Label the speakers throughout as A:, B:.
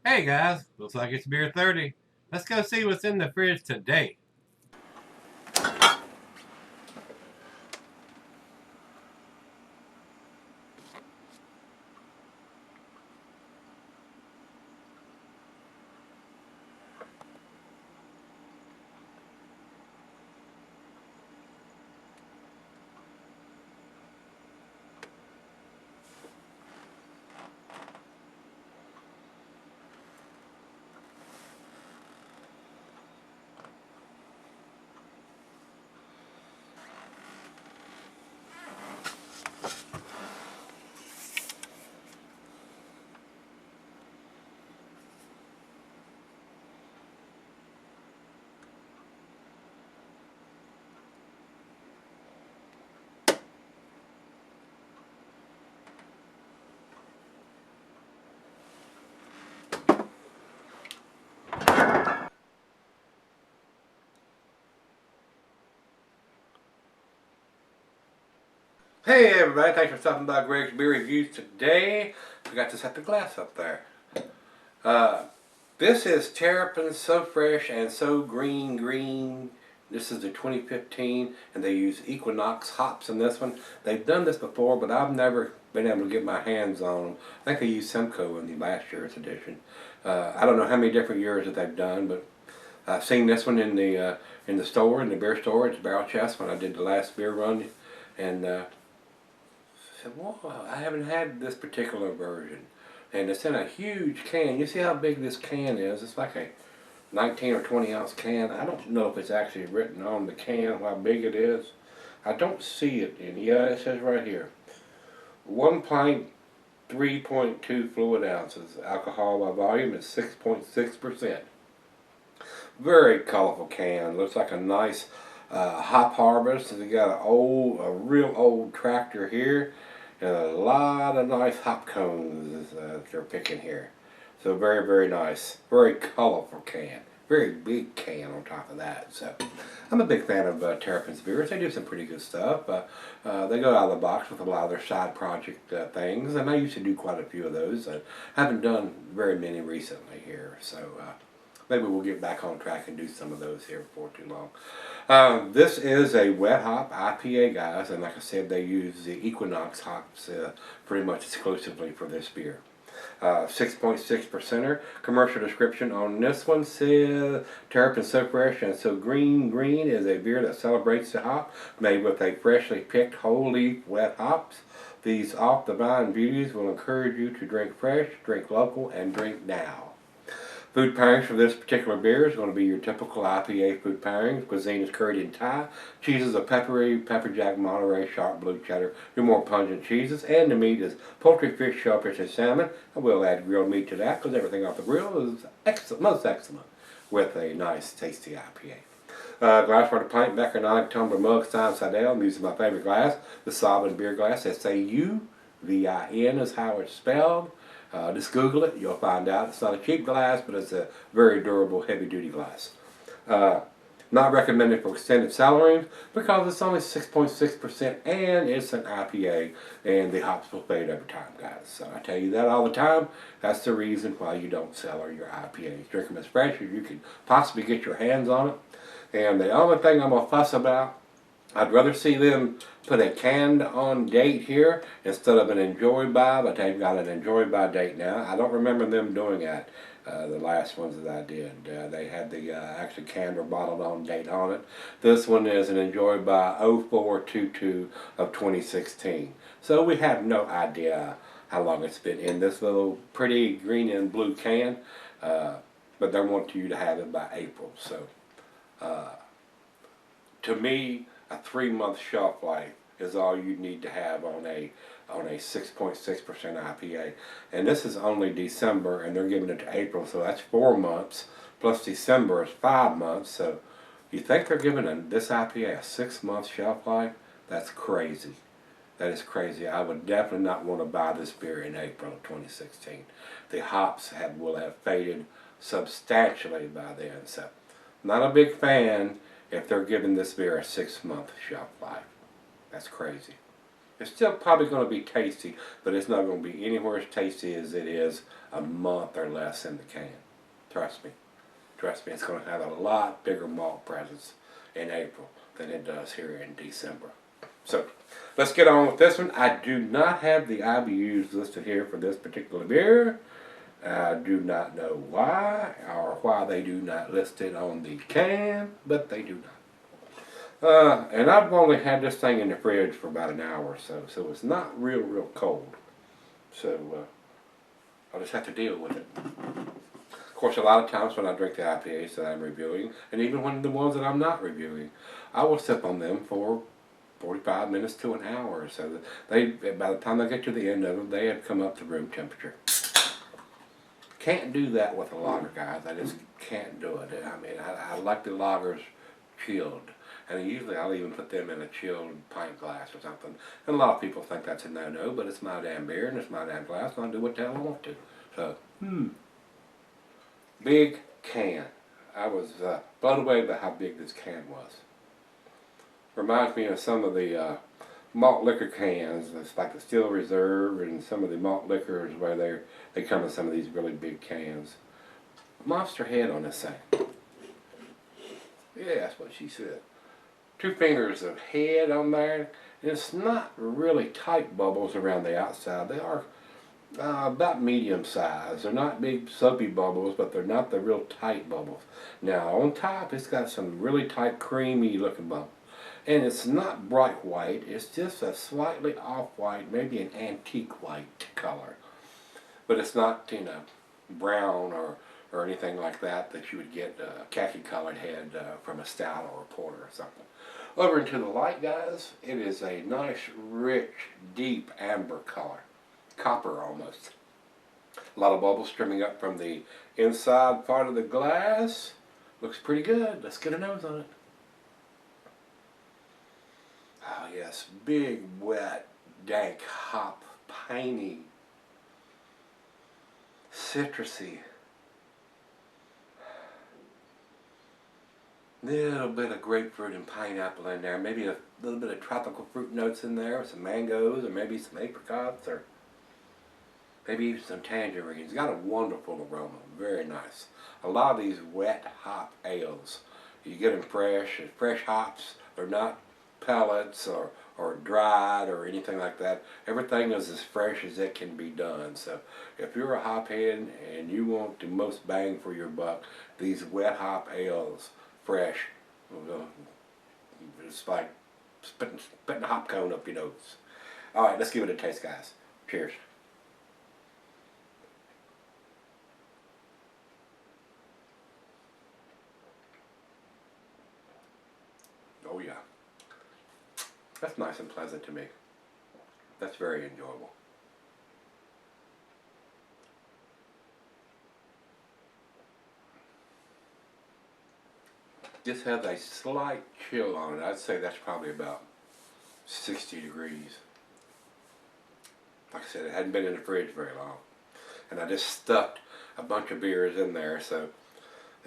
A: Hey guys, looks like it's beer 30. Let's go see what's in the fridge today. Hey everybody, thanks for stopping by Gregsbeerreviews today. Forgot to set the glass up there. Uh, this is Terrapin So Fresh and So Green. This is the 2015 and they use Equinox hops in this one. They've done this before, but I've never been able to get my hands on them. I think they used Simcoe in the last year's edition. I don't know how many different years that they've done, but I've seen this one in the store, in the beer store. It's Barrel Chest when I did the last beer run, and I said, well, I haven't had this particular version. And it's in a huge can. You see how big this can is? It's like a 19 or 20 ounce can. I don't know if it's actually written on the can how big it is. I don't see it in. Yeah, it says right here. 1 pint, 3.2 fluid ounces. Alcohol by volume is 6.6%. Very colorful can. Looks like a nice hop harvest. They got a real old tractor here, and a lot of nice hop cones they're picking here. So very, very nice. Very colorful can. Very big can on top of that. So I'm a big fan of Terrapin's beers. They do some pretty good stuff. They go out of the box with a lot of their side project things, and I used to do quite a few of those. I haven't done very many recently here. So maybe we'll get back on track and do some of those here before too long. This is a wet hop IPA, guys, and like I said, they use the Equinox hops pretty much exclusively for this beer. 6.6%er. Commercial description on this one says Terrapin So Fresh and So Green is a beer that celebrates the hop, made with a freshly picked whole leaf wet hops. These off the vine beauties will encourage you to drink fresh, drink local, and drink now. Food pairings for this particular beer is going to be your typical IPA food pairings. Cuisine is curried in Thai. Cheeses are peppery, pepper jack, Monterey, sharp blue cheddar, your more pungent cheeses. And the meat is poultry, fish, shellfish, and salmon. I will add grilled meat to that because everything off the grill is excellent, most excellent with a nice, tasty IPA. Glass for the pint, Becker 9 tumbler mug, stein side ale. I'm using my favorite glass, the Sovereign beer glass. SAUVIN is how it's spelled. Just Google it, you'll find out. It's not a cheap glass, but it's a very durable, heavy-duty glass. Not recommended for extended cellaring because it's only 6.6% and it's an IPA, and the hops will fade over time, guys. So I tell you that all the time. That's the reason why you don't cellar your IPAs. Drink them as fresh as you can possibly get your hands on it. And the only thing I'm going to fuss about, I'd rather see them put a canned on date here instead of an enjoy by, but they've got an enjoy by date now. I don't remember them doing that, the last ones that I did. They had the actually canned or bottled on date on it. This one is an enjoy by 0422 of 2016. So we have no idea how long it's been in this little pretty green and blue can, but they want you to have it by April. So to me, a 3 month shelf life is all you need to have on a 6.6% IPA. And this is only December, and they're giving it to April, so that's 4 months. Plus December is 5 months. So you think they're giving this IPA a 6 month shelf life? That's crazy. That is crazy. I would definitely not want to buy this beer in April of 2016. The hops will have faded substantially by then. So not a big fan if they're giving this beer a 6 month shelf life. That's crazy. It's still probably going to be tasty, but it's not going to be anywhere as tasty as it is a month or less in the can. Trust me. Trust me, it's going to have a lot bigger malt presence in April than it does here in December. So, let's get on with this one. I do not have the IBUs listed here for this particular beer. I do not know why, or why they do not list it on the can, but they do not. And I've only had this thing in the fridge for about an hour or so, so it's not real cold. So, I'll just have to deal with it. Of course, a lot of times when I drink the IPAs that I'm reviewing, and even when the ones that I'm not reviewing, I will sip on them for 45 minutes to an hour, so that by the time I get to the end of them, they have come up to room temperature. Can't do that with a lager, guys. I just can't do it. I mean, I like the lagers chilled, and usually I'll even put them in a chilled pint glass or something. And a lot of people think that's a no-no, but it's my damn beer and it's my damn glass, and I'll do what the hell I want to. So, big can. I was blown away by how big this can was. Reminds me of some of the malt liquor cans. It's like the Steel Reserve and some of the malt liquors where they come in some of these really big cans. Monster head on this thing. Yeah, that's what she said. 2 fingers of head on there. And it's not really tight bubbles around the outside. They are about medium size. They're not big soapy bubbles, but they're not the real tight bubbles. Now on top it's got some really tight creamy looking bubbles. And it's not bright white, it's just a slightly off-white, maybe an antique white color. But it's not, you know, brown or anything like that you would get a khaki-colored head from a stout or a porter or something. Over into the light, guys, it is a nice, rich, deep amber color. Copper almost. A lot of bubbles streaming up from the inside part of the glass. Looks pretty good. Let's get a nose on it. Oh yes, big, wet, dank, hop, piney, citrusy. Little bit of grapefruit and pineapple in there. Maybe a little bit of tropical fruit notes in there, some mangoes, or maybe some apricots, or maybe even some tangerines. Got a wonderful aroma, very nice. A lot of these wet hop ales, you get them fresh hops. They're not pellets or dried or anything like that. Everything is as fresh as it can be done. So if you're a hophead and you want the most bang for your buck, these wet hop ales, fresh, it's like spitting a hop cone up your nose. Alright, let's give it a taste, guys. Cheers. Oh yeah. That's nice and pleasant to me. That's very enjoyable. This has a slight chill on it. I'd say that's probably about 60 degrees. Like I said, it hadn't been in the fridge very long. And I just stuffed a bunch of beers in there, so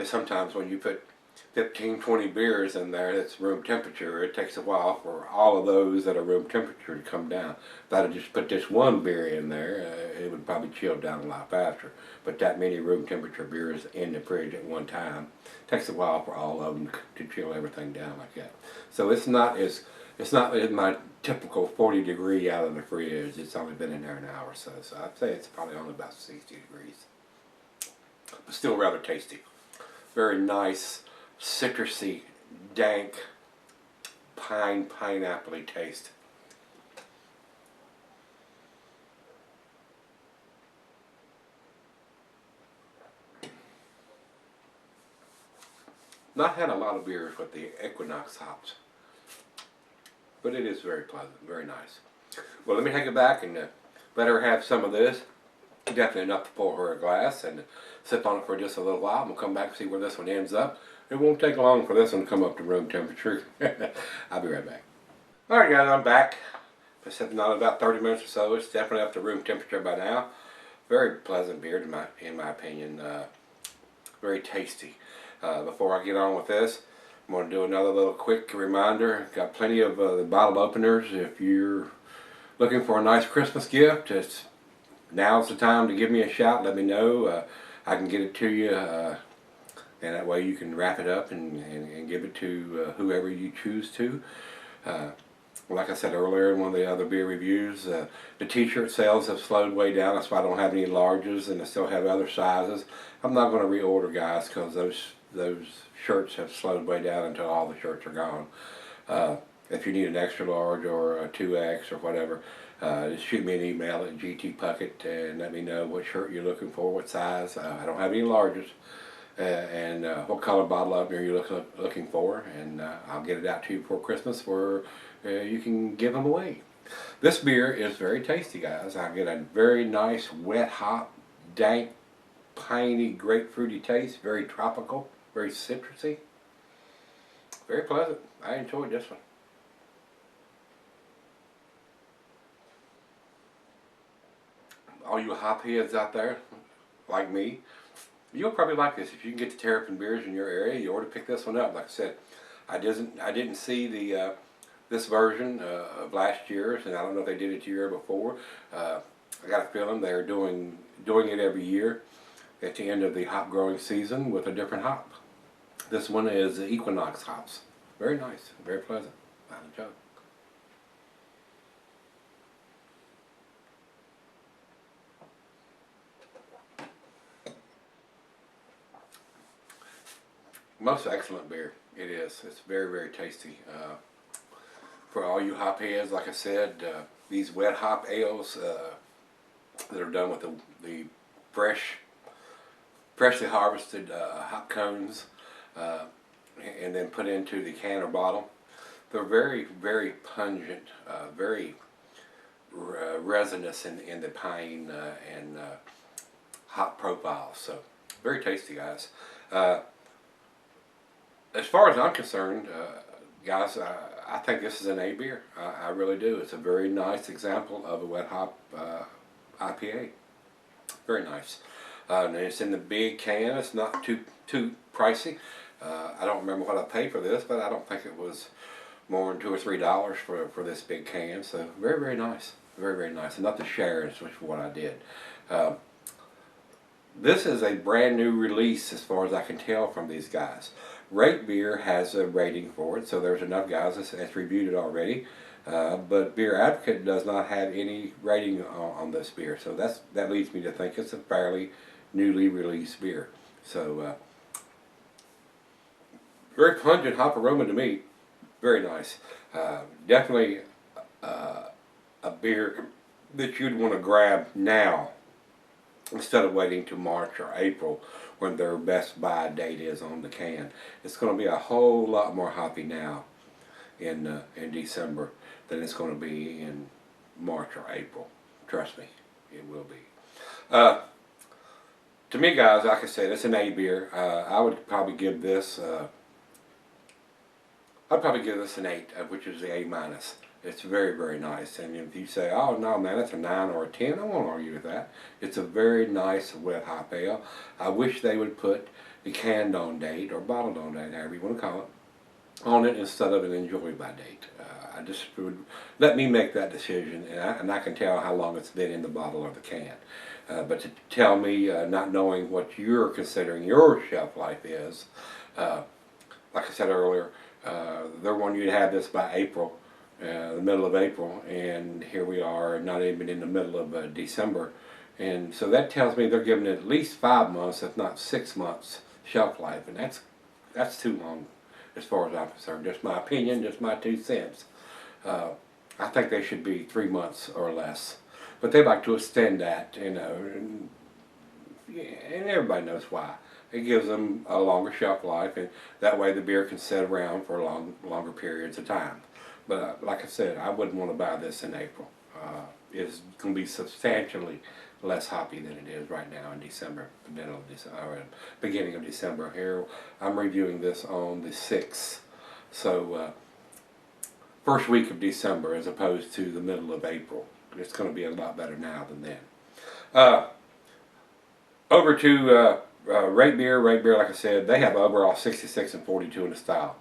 A: sometimes when you put 15, 20 beers in there that's room temperature, it takes a while for all of those that are room temperature to come down. If I had just put this one beer in there, it would probably chill down a lot faster. But that many room temperature beers in the fridge at one time takes a while for all of them to chill everything down like that. So it's not my typical 40 degree out of the fridge. It's only been in there an hour or so. So I'd say it's probably only about 60 degrees. But still rather tasty. Very nice, citrusy, dank, pineapple-y taste. Not had a lot of beers with the Equinox hops, but it is very pleasant, very nice. Well, let me take it back and let her have some of this. Definitely enough to pour her a glass and sip on it for just a little while. We'll come back and see where this one ends up. It won't take long for this one to come up to room temperature. I'll be right back. Alright guys, I'm back. Been sipping on it about 30 minutes or so. It's definitely up to room temperature by now. Very pleasant beer in my opinion. Very tasty. Before I get on with this, I'm going to do another little quick reminder. Got plenty of the bottle openers if you're looking for a nice Christmas gift, now's the time to give me a shout. Let me know. I can get it to you, and that way you can wrap it up and give it to whoever you choose to. Like I said earlier in one of the other beer reviews, the t-shirt sales have slowed way down. That's why I don't have any larges, and I still have other sizes. I'm not going to reorder, guys, because those shirts have slowed way down until all the shirts are gone. If you need an extra large or a 2X or whatever, just shoot me an email at GTPuckett and let me know what shirt you're looking for, what size. I don't have any larges, and what color bottle opener you're looking for, and I'll get it out to you before Christmas where you can give them away. This beer is very tasty, guys. I get a very nice wet hop, dank, piney, grapefruity taste, very tropical, very citrusy, very pleasant. I enjoyed this one. All you hopheads out there, like me, you'll probably like this. If you can get the Terrapin beers in your area, you ought to pick this one up. Like I said, I didn't see the this version of last year's, and I don't know if they did it the year before. I got a feeling they're doing it every year at the end of the hop growing season with a different hop. This one is the Equinox hops. Very nice, very pleasant. Not a joke. Most excellent beer. It is. It's very, very tasty. For all you hop heads, like I said, these wet hop ales that are done with the freshly harvested hop cones and then put into the can or bottle, they're very, very pungent, very resinous in the pine and hop profiles. So very tasty, guys. As far as I'm concerned, guys, I think this is an A beer. I really do. It's a very nice example of a wet hop IPA. Very nice. And it's in the big can. It's not too pricey. I don't remember what I paid for this, but I don't think it was more than $2 or $3 for this big can. So very, very nice. Very, very nice. Enough to share, which is what I did. This is a brand new release as far as I can tell from these guys. Rate Beer has a rating for it, so there's enough guys that's reviewed it already. But Beer Advocate does not have any rating on this beer, so that leads me to think it's a fairly newly released beer. So very pungent hop aroma to me. Very nice. Definitely a beer that you'd want to grab now instead of waiting to March or April when their best buy date is on the can. It's going to be a whole lot more hoppy now in December than it's going to be in March or April. Trust me, it will be. To me, guys, like I said, it's an A beer. I would probably give this. I'd probably give this an 8, which is the A minus. It's very, very nice. And if you say, oh no man, it's a 9 or a 10, I won't argue with that. It's a very nice wet hop ale. I wish they would put the canned on date or bottled on date, however you want to call it, on it instead of an enjoy by date. I just would let me make that decision, and I can tell how long it's been in the bottle or the can. But to tell me, not knowing what you're considering your shelf life is, like I said earlier, they're wanting you to have this by April. The middle of April, and here we are not even in the middle of December, and so that tells me they're giving it at least 5 months, if not 6 months shelf life, and that's too long as far as I'm concerned. Just my opinion, just my 2 cents. I think they should be 3 months or less, but they like to extend that, you know, and everybody knows why. It gives them a longer shelf life, and that way the beer can sit around for longer periods of time. But like I said, I wouldn't want to buy this in April. It's going to be substantially less hoppy than it is right now in December, middle of December, or beginning of December. Here, I'm reviewing this on the 6th, so first week of December as opposed to the middle of April. It's going to be a lot better now than then. Over to Rate Beer. Rate Beer, like I said, they have overall 66 and 42 in the style.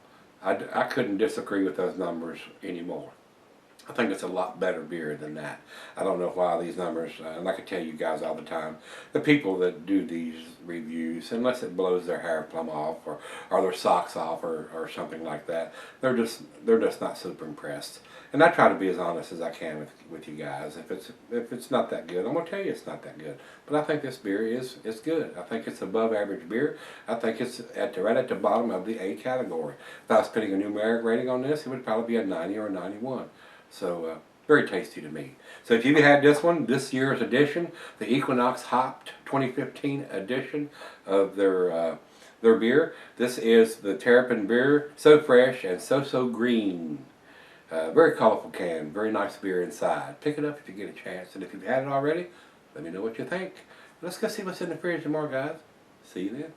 A: I couldn't disagree with those numbers anymore. I think it's a lot better beer than that. I don't know why these numbers, and I can tell you guys all the time, the people that do these reviews, unless it blows their hair plumb off or their socks off or something like that, they're just not super impressed. And I try to be as honest as I can with you guys. If it's not that good, I'm gonna tell you it's not that good. But I think this beer is good. I think it's above average beer. I think it's right at the bottom of the A category. If I was putting a numeric rating on this, it would probably be a 90 or a 91. So very tasty to me. So if you had this one, this year's edition, the Equinox Hopped 2015 edition of their beer, this is the Terrapin Beer, so fresh and so green. Very colorful can, very nice beer inside. Pick it up if you get a chance, and if you've had it already, let me know what you think. Let's go see what's in the fridge tomorrow, guys. See you then.